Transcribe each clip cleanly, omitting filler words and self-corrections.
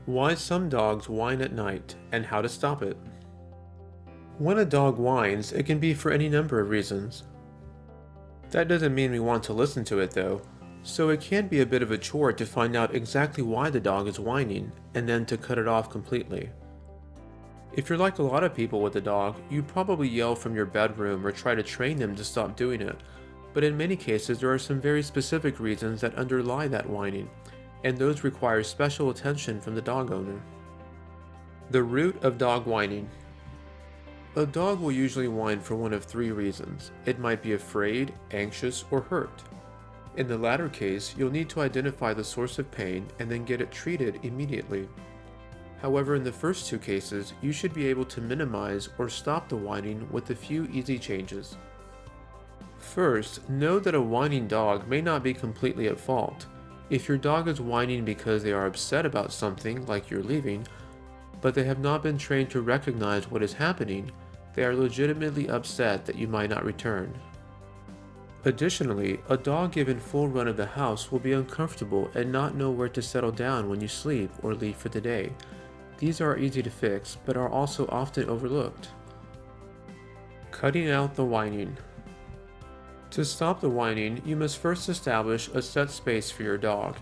Why some dogs whine at night and how to stop it. When a dog whines, it can be for any number of reasons. That doesn't mean we want to listen to it though, so it can be a bit of a chore to find out exactly why the dog is whining and then to cut it off completely. If you're like a lot of people with a dog, you probably yell from your bedroom or try to train them to stop doing it, but in many cases there are some very specific reasons that underlie that whining, and those require special attention from the dog owner. The root of dog whining. A dog will usually whine for one of three reasons. It might be afraid, anxious, or hurt. In the latter case, you'll need to identify the source of pain and then get it treated immediately. However, in the first two cases, you should be able to minimize or stop the whining with a few easy changes. First, know that a whining dog may not be completely at fault. If your dog is whining because they are upset about something, like you're leaving, but they have not been trained to recognize what is happening, they are legitimately upset that you might not return. Additionally, a dog given full run of the house will be uncomfortable and not know where to settle down when you sleep or leave for the day. These are easy to fix, but are also often overlooked. Cutting out the whining. To stop the whining, you must first establish a set space for your dog.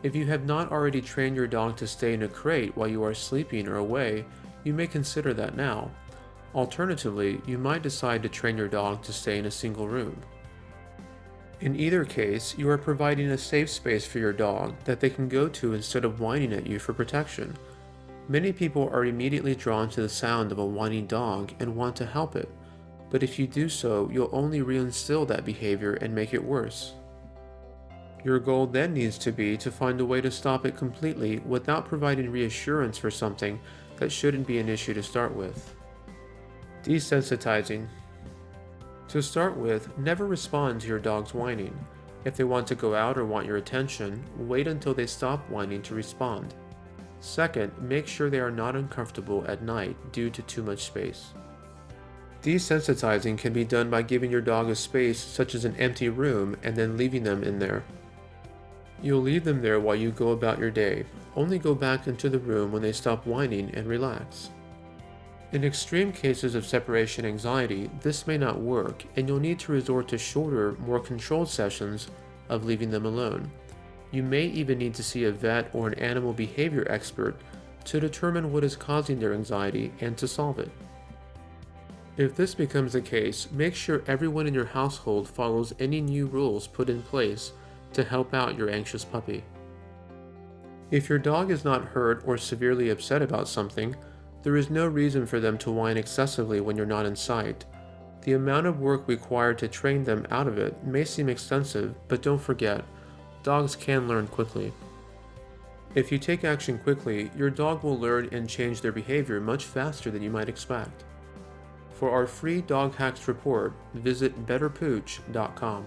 If you have not already trained your dog to stay in a crate while you are sleeping or away, you may consider that now. Alternatively, you might decide to train your dog to stay in a single room. In either case, you are providing a safe space for your dog that they can go to instead of whining at you for protection. Many people are immediately drawn to the sound of a whining dog and want to help it, but if you do so, you'll only reinstill that behavior and make it worse. Your goal then needs to be to find a way to stop it completely without providing reassurance for something that shouldn't be an issue to start with. Desensitizing. To start with, never respond to your dog's whining. If they want to go out or want your attention, wait until they stop whining to respond. Second, make sure they are not uncomfortable at night due to too much space. Desensitizing can be done by giving your dog a space such as an empty room and then leaving them in there. You'll leave them there while you go about your day. Only go back into the room when they stop whining and relax. In extreme cases of separation anxiety, this may not work, and you'll need to resort to shorter, more controlled sessions of leaving them alone. You may even need to see a vet or an animal behavior expert to determine what is causing their anxiety and to solve it. If this becomes the case, make sure everyone in your household follows any new rules put in place to help out your anxious puppy. If your dog is not hurt or severely upset about something, there is no reason for them to whine excessively when you're not in sight. The amount of work required to train them out of it may seem extensive, but don't forget, dogs can learn quickly. If you take action quickly, your dog will learn and change their behavior much faster than you might expect. For our free Dog Hacks report, visit betterpooch.com.